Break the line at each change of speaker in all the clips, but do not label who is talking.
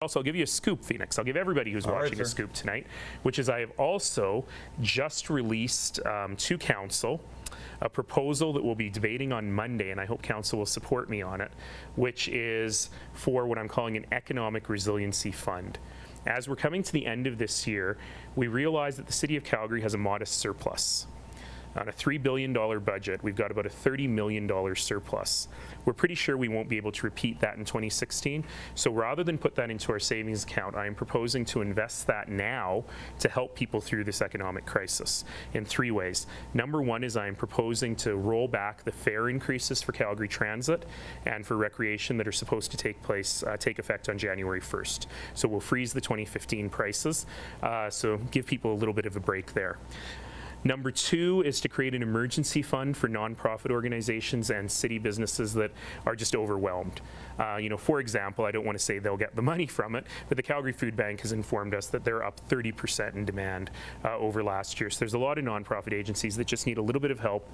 Also, I'll give you a scoop, Phoenix. I'll give everybody who's watching a scoop tonight, which is I have also just released to Council a proposal that we'll be debating on Monday, and I hope Council will support me on it, which is for what I'm calling an Economic Resiliency Fund. As we're coming to the end of this year, we realize that the City of Calgary has a modest surplus. On a $3 billion budget, we've got about a $30 million surplus. We're pretty sure we won't be able to repeat that in 2016. So rather than put that into our savings account, I am proposing to invest that now to help people through this economic crisis in 3 ways. Number 1 is I am proposing to roll back the fare increases for Calgary Transit and for recreation that are supposed to take effect on January 1st. So we'll freeze the 2015 prices, so give people a little bit of a break there. Number 2 is to create an emergency fund for nonprofit organizations and city businesses that are just overwhelmed. For example, I don't want to say they'll get the money from it, but the Calgary Food Bank has informed us that they're up 30% in demand over last year. So there's a lot of nonprofit agencies that just need a little bit of help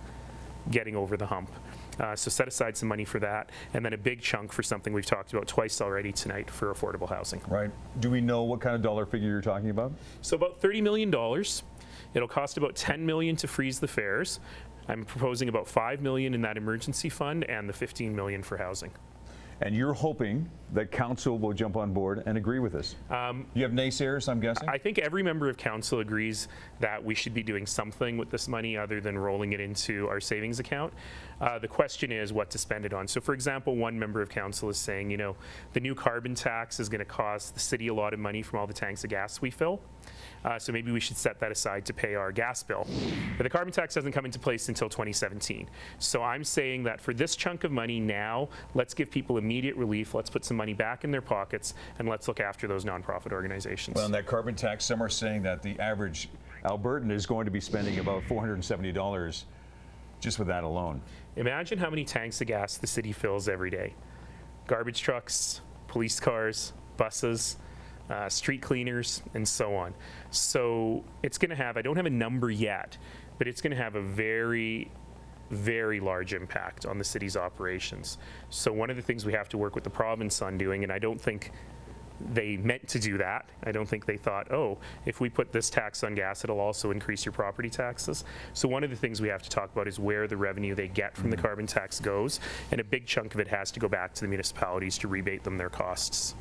getting over the hump. So set aside some money for that, and then a big chunk for something we've talked about twice already tonight for affordable housing.
Right. Do we know what kind of dollar figure you're talking about?
So about $30 million. It'll cost about $10 million to freeze the fares. I'm proposing about $5 million in that emergency fund and the $15 million for housing.
And you're hoping that Council will jump on board and agree with this? You have naysayers, I'm guessing?
I think every member of Council agrees that we should be doing something with this money other than rolling it into our savings account. The question is what to spend it on. So for example, one member of Council is saying, the new carbon tax is going to cost the city a lot of money from all the tanks of gas we fill. So maybe we should set that aside to pay our gas bill. But the carbon tax doesn't come into place until 2017. So I'm saying that for this chunk of money now, let's give people immediate relief, let's put some money back in their pockets, and let's look after those nonprofit organizations.
Well, on that carbon tax, some are saying that the average Albertan is going to be spending about $470 just with that alone.
Imagine how many tanks of gas the city fills every day. Garbage trucks, police cars, buses, street cleaners, and so on. So it's going to have, I don't have a number yet, but it's going to have a very, very large impact on the city's operations. So one of the things we have to work with the province on doing, and I don't think they meant to do that. I don't think they thought, oh, if we put this tax on gas, it'll also increase your property taxes. So one of the things we have to talk about is where the revenue they get from the carbon tax goes, and a big chunk of it has to go back to the municipalities to rebate them their costs.